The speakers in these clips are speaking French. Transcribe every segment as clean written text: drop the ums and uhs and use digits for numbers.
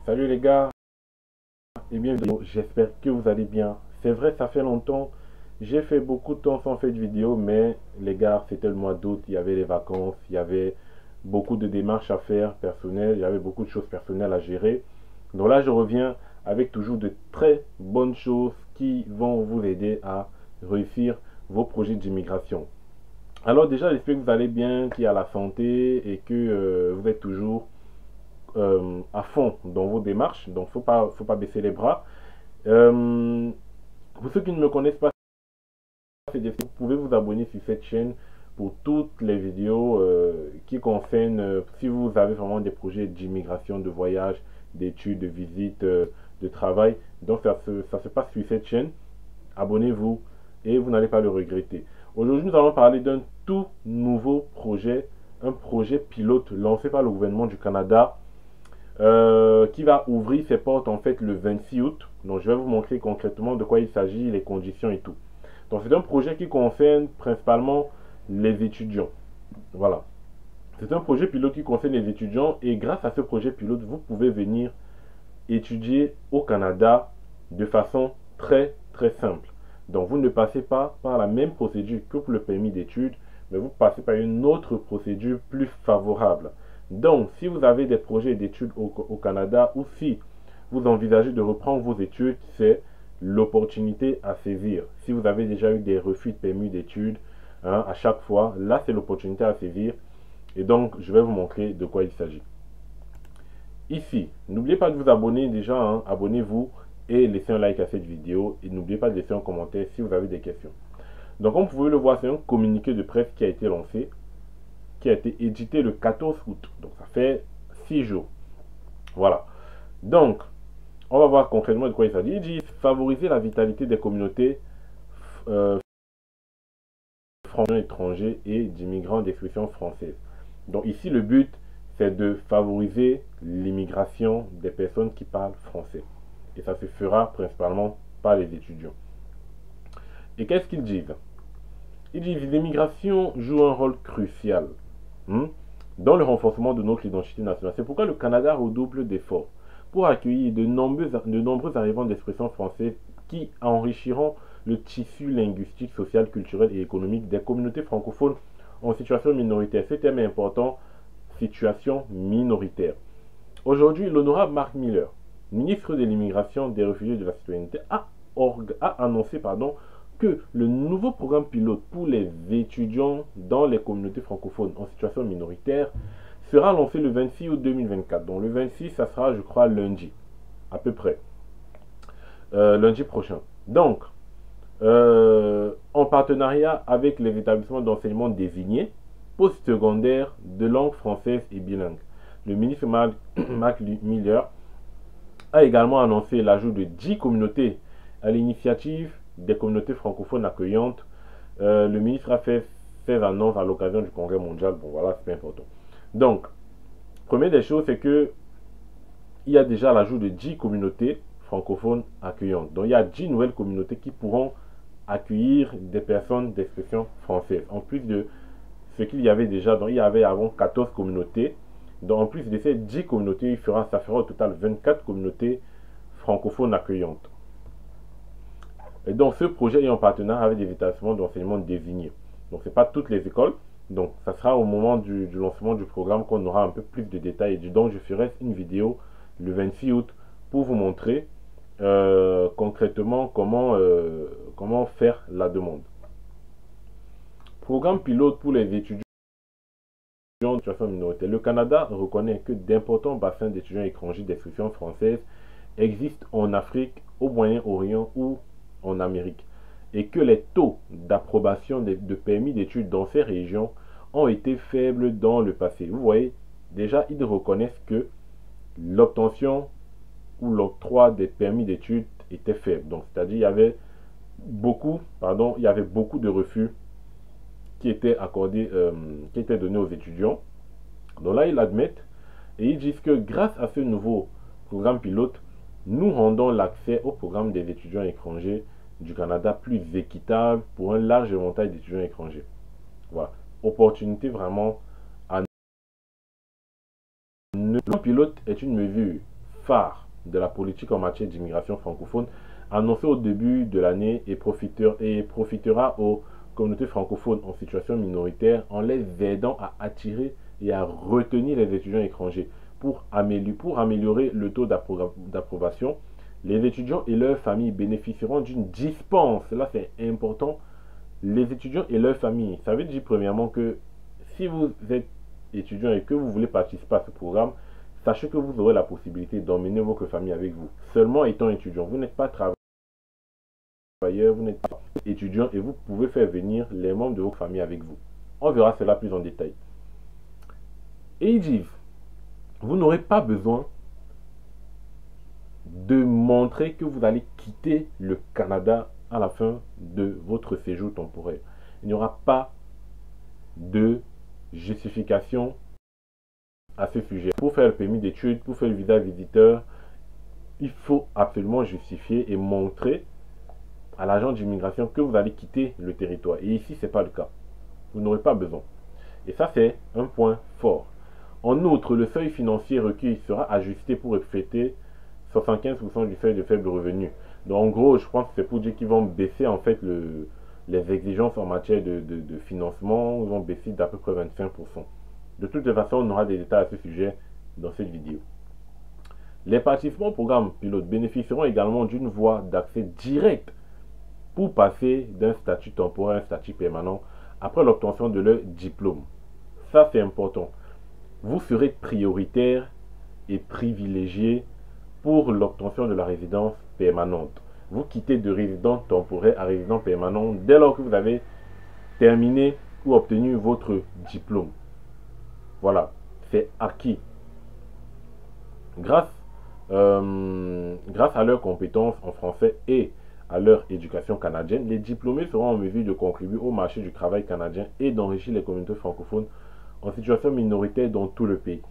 Salut les gars et bienvenue, j'espère que vous allez bien. C'est vrai, ça fait longtemps, j'ai fait beaucoup de temps sans faire de vidéo, mais les gars, c'était le mois d'août, il y avait les vacances, il y avait beaucoup de démarches à faire personnelles, il y avait beaucoup de choses personnelles à gérer. Donc là, je reviens avec toujours de très bonnes choses qui vont vous aider à réussir vos projets d'immigration. Alors déjà, j'espère que vous allez bien, qu'il y a la santé et que vous êtes toujours à fond dans vos démarches. Donc, faut pas baisser les bras. Euh, pour ceux qui ne me connaissent pas, vous pouvez vous abonner sur cette chaîne pour toutes les vidéos qui concernent, si vous avez vraiment des projets d'immigration, de voyage, d'études, de visite, de travail. Donc, ça se passe sur cette chaîne. Abonnez-vous et vous n'allez pas le regretter. Aujourd'hui, nous allons parler d'un tout nouveau projet, un projet pilote lancé par le gouvernement du Canada qui va ouvrir ses portes en fait le 26 août. Donc je vais vous montrer concrètement de quoi il s'agit, les conditions et tout. Donc c'est un projet qui concerne principalement les étudiants. Voilà. C'est un projet pilote qui concerne les étudiants et grâce à ce projet pilote, vous pouvez venir étudier au Canada de façon très simple. Donc vous ne passez pas par la même procédure que pour le permis d'études, mais vous passez par une autre procédure plus favorable. Donc si vous avez des projets d'études au Canada ou si vous envisagez de reprendre vos études, c'est l'opportunité à saisir. Si vous avez déjà eu des refus de permis d'études à chaque fois, là c'est l'opportunité à saisir. Et donc je vais vous montrer de quoi il s'agit. Ici, n'oubliez pas de vous abonner déjà, abonnez-vous et laissez un like à cette vidéo et n'oubliez pas de laisser un commentaire si vous avez des questions. Donc comme vous pouvez le voir, c'est un communiqué de presse qui a été lancé, qui a été édité le 14 août. Donc ça fait 6 jours. Voilà. Donc, on va voir concrètement de quoi il s'agit. Il dit favoriser la vitalité des communautés français étrangers et d'immigrants d'expression française. Donc ici, le but, c'est de favoriser l'immigration des personnes qui parlent français. Et ça se fera principalement par les étudiants. Et qu'est-ce qu'ils disent? Ils disent que l'immigration joue un rôle crucial dans le renforcement de notre identité nationale. C'est pourquoi le Canada redouble d'efforts pour accueillir de nombreux arrivants d'expression française qui enrichiront le tissu linguistique, social, culturel et économique des communautés francophones en situation minoritaire. Ce terme est important, situation minoritaire. Aujourd'hui, l'honorable Marc Miller, ministre de l'immigration, des réfugiés et de la citoyenneté, a annoncé que le nouveau programme pilote pour les étudiants dans les communautés francophones en situation minoritaire sera lancé le 26 août 2024. Donc le 26, ça sera, je crois, lundi, à peu près. Lundi prochain. Donc, en partenariat avec les établissements d'enseignement désignés, postsecondaires de langue française et bilingue. Le ministre Marc Miller a également annoncé l'ajout de 10 communautés à l'initiative des communautés francophones accueillantes. Le ministre a fait ces annonces à l'occasion du congrès mondial. Bon voilà, c'est important. Donc, première des choses, c'est que il y a déjà l'ajout de 10 communautés francophones accueillantes. Donc, il y a 10 nouvelles communautés qui pourront accueillir des personnes d'expression française. En plus de ce qu'il y avait déjà, donc il y avait avant 14 communautés. Donc, en plus de ces 10 communautés, ça fera au total 24 communautés francophones accueillantes. Et donc, ce projet est en partenariat avec des établissements d'enseignement désignés. Donc, ce n'est pas toutes les écoles. Donc, ça sera au moment du lancement du programme qu'on aura un peu plus de détails. Et donc, je ferai une vidéo le 26 août pour vous montrer concrètement comment faire la demande. Programme pilote pour les étudiants de situation minoritaire. Le Canada reconnaît que d'importants bassins d'étudiants étrangers d'expression française existent en Afrique, au Moyen-Orient ou en Amérique, et que les taux d'approbation de permis d'études dans ces régions ont été faibles dans le passé. Vous voyez, déjà, ils reconnaissent que l'obtention ou l'octroi des permis d'études était faible. Donc, c'est-à-dire, il y avait beaucoup de refus qui étaient accordés, qui étaient donnés aux étudiants. Donc là, ils l'admettent et ils disent que grâce à ce nouveau programme pilote, nous rendons l'accès au programme des étudiants étrangers du Canada plus équitable pour un large éventail d'étudiants étrangers. Voilà. Opportunité vraiment à nous. Le programme pilote est une mesure phare de la politique en matière d'immigration francophone, annoncé au début de l'année et profitera aux communautés francophones en situation minoritaire en les aidant à attirer et à retenir les étudiants étrangers. Pour améliorer le taux d'approbation, les étudiants et leurs familles bénéficieront d'une dispense. Là, c'est important. Les étudiants et leurs familles, ça veut dire premièrement que si vous êtes étudiant et que vous voulez participer à ce programme, sachez que vous aurez la possibilité d'emmener votre famille avec vous. Seulement étant étudiant, vous n'êtes pas travailleur, vous n'êtes pas étudiant et vous pouvez faire venir les membres de votre famille avec vous. On verra cela plus en détail. Et ils disent, vous n'aurez pas besoin de montrer que vous allez quitter le Canada à la fin de votre séjour temporaire. Il n'y aura pas de justification à ce sujet. Pour faire le permis d'études, pour faire le visa visiteur, il faut absolument justifier et montrer à l'agent d'immigration que vous allez quitter le territoire. Et ici, ce n'est pas le cas. Vous n'aurez pas besoin. Et ça, c'est un point fort. En outre, le seuil financier requis sera ajusté pour refléter 75% du seuil de faible revenu. Donc, en gros, je pense que c'est pour dire qu'ils vont baisser en fait les exigences en matière de financement. Ils vont baisser d'à peu près 25%. De toute façon, on aura des détails à ce sujet dans cette vidéo. Les participants au programme pilote bénéficieront également d'une voie d'accès direct pour passer d'un statut temporaire à un statut permanent après l'obtention de leur diplôme. Ça, c'est important. Vous serez prioritaire et privilégié pour l'obtention de la résidence permanente. Vous quittez de résident temporaire à résident permanent dès lors que vous avez terminé ou obtenu votre diplôme. Voilà, c'est acquis. Grâce à leurs compétences en français et à leur éducation canadienne, les diplômés seront en mesure de contribuer au marché du travail canadien et d'enrichir les communautés francophones en situation minoritaire dans tout le pays.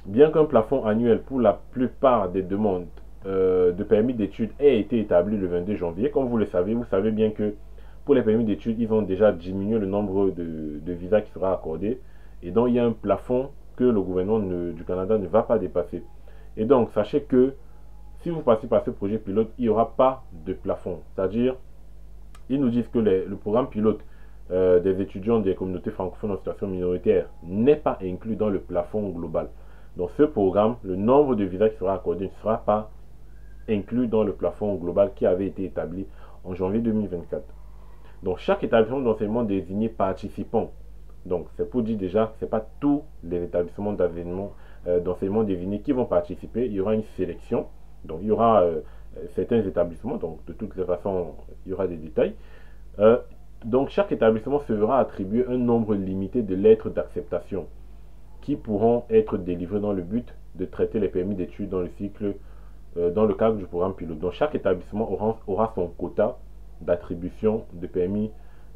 Bien qu'un plafond annuel pour la plupart des demandes de permis d'études ait été établi le 22 janvier, comme vous le savez, vous savez bien que pour les permis d'études, ils ont déjà diminué le nombre de visas qui sera accordé. Et donc, il y a un plafond que le gouvernement du Canada ne va pas dépasser. Et donc, sachez que si vous passez par ce projet pilote, il n'y aura pas de plafond. C'est-à-dire, ils nous disent que le programme pilote des étudiants des communautés francophones en situation minoritaire n'est pas inclus dans le plafond global. Donc, ce programme, le nombre de visas qui sera accordé ne sera pas inclus dans le plafond global qui avait été établi en janvier 2024. Donc, chaque établissement d'enseignement désigné participant, donc c'est pour dire déjà que ce n'est pas tous les établissements d'enseignement désignés qui vont participer. Il y aura une sélection. Donc, il y aura certains établissements. Donc, de toutes les façons, il y aura des détails. Donc, chaque établissement se verra attribuer un nombre limité de lettres d'acceptation qui pourront être délivrées dans le but de traiter les permis d'études dans le cadre du programme pilote. Donc, chaque établissement aura son quota d'attribution de permis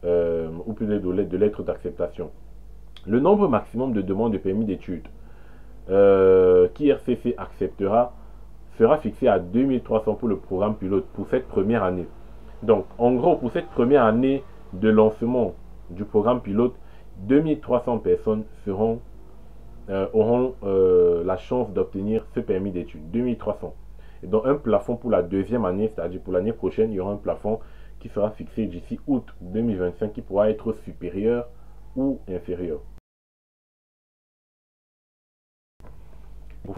ou plus de lettres d'acceptation. Le nombre maximum de demandes de permis d'études qu'IRCC acceptera sera fixé à 2300 pour le programme pilote pour cette première année. Donc, en gros, pour cette première année de lancement du programme pilote, 2300 personnes auront la chance d'obtenir ce permis d'études. 2300. Et donc, un plafond pour la deuxième année, c'est-à-dire pour l'année prochaine, il y aura un plafond qui sera fixé d'ici août 2025 qui pourra être supérieur ou inférieur.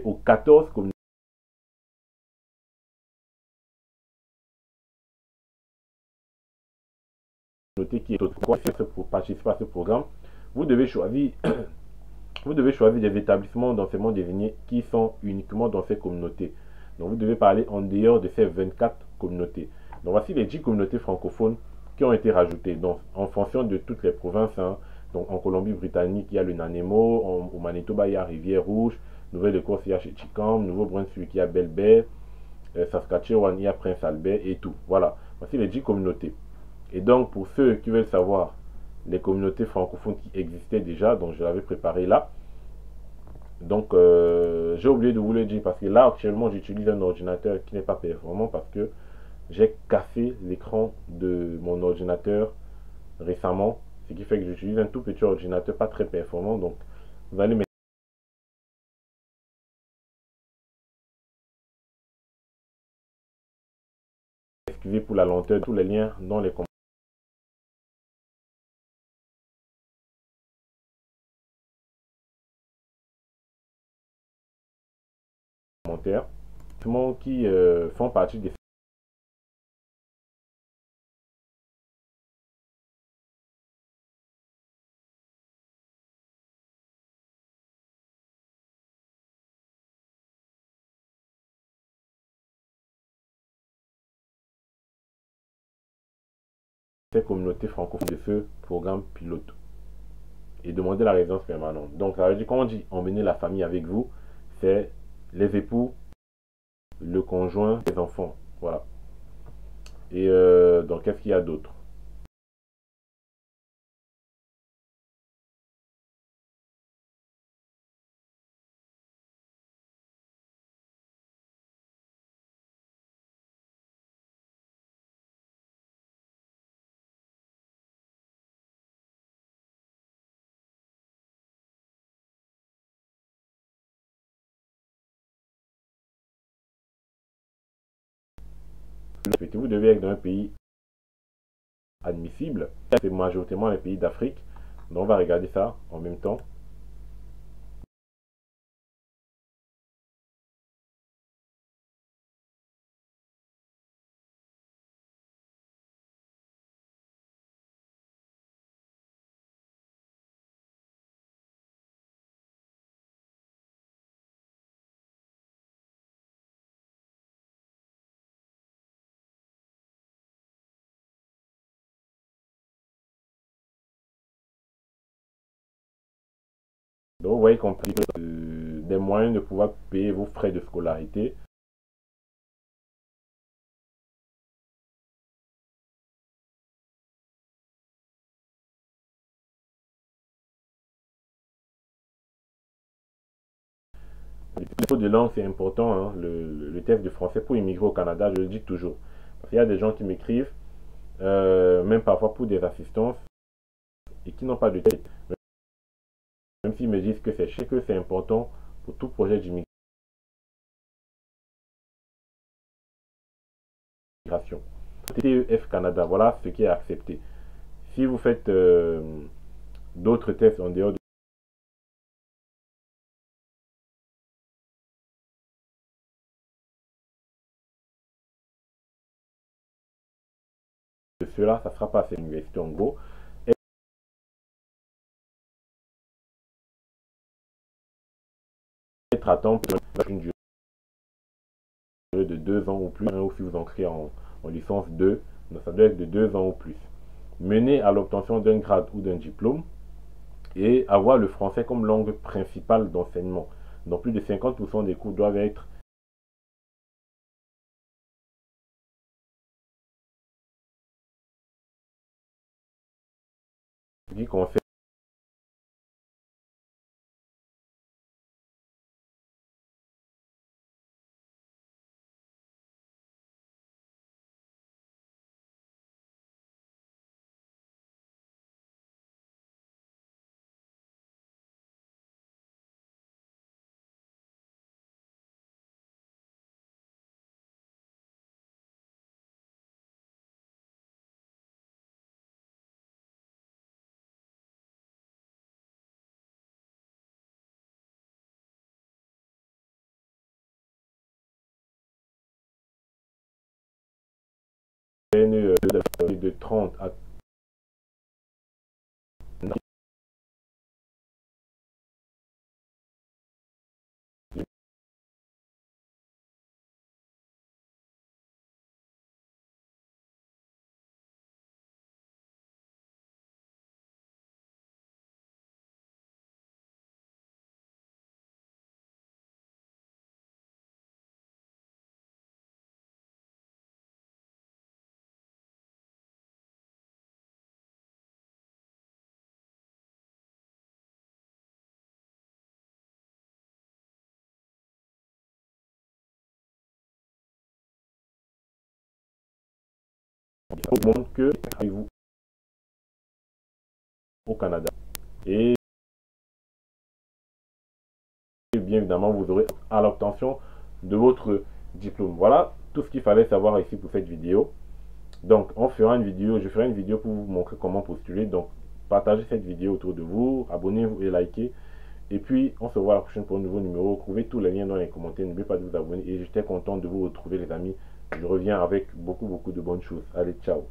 Aux 14 communautés qui est pour participer à ce programme, vous devez choisir des établissements d'enseignement désignés qui sont uniquement dans ces communautés. Donc vous devez parler en dehors de ces 24 communautés. Donc voici les 10 communautés francophones qui ont été rajoutées. Donc en fonction de toutes les provinces, hein. Donc en Colombie-Britannique, il y a le Nanaimo, au Manitoba, il y a Rivière-Rouge, Nouvelle-Écosse, il y a Chéticamp, Nouveau-Brunswick, il y a Belle-Baie, Saskatchewan, il y a Prince-Albert et tout. Voilà, voici les 10 communautés. Et donc pour ceux qui veulent savoir les communautés francophones qui existaient déjà, donc je l'avais préparé là. Donc j'ai oublié de vous le dire parce que là actuellement j'utilise un ordinateur qui n'est pas performant parce que j'ai cassé l'écran de mon ordinateur récemment, ce qui fait que j'utilise un tout petit ordinateur pas très performant. Donc vous allez excusez pour la lenteur, tous les liens dans les commentaires qui font partie des ces communautés francophones de ce programme pilote et demander la résidence permanente. Donc ça veut dire, quand on dit emmener la famille avec vous, c'est les époux, le conjoint, les enfants. Voilà. Et donc qu'est-ce qu'il y a d'autre? Vous devez être dans un pays admissible. C'est majoritairement les pays d'Afrique. Donc on va regarder ça en même temps. Donc vous voyez qu'on peut des moyens de pouvoir payer vos frais de scolarité. Le niveau de langue, c'est important, hein. Le test de français pour immigrer au Canada, je le dis toujours. Parce qu'il y a des gens qui m'écrivent, même parfois pour des assistances, et qui n'ont pas de test. Même s'ils me disent que c'est important pour tout projet d'immigration. TEF Canada, voilà ce qui est accepté. Si vous faites d'autres tests en dehors de cela, ça ne sera pas à cette université en gros. Être à temps pour une durée de 2 ans ou plus, ou si vous ancrez en licence 2, donc ça doit être de 2 ans ou plus. Mener à l'obtention d'un grade ou d'un diplôme et avoir le français comme langue principale d'enseignement. Donc plus de 50% des cours doivent être qui concernent de 30 à au monde que vous au Canada. Et bien évidemment, vous aurez à l'obtention de votre diplôme. Voilà tout ce qu'il fallait savoir ici pour cette vidéo. Donc, on fera une vidéo, je ferai une vidéo pour vous montrer comment postuler. Donc, partagez cette vidéo autour de vous, abonnez-vous et likez. Et puis, on se voit la prochaine pour un nouveau numéro. Trouvez tous les liens dans les commentaires. N'oubliez pas de vous abonner. Et j'étais content de vous retrouver, les amis. Je reviens avec beaucoup de bonnes choses. Allez, ciao.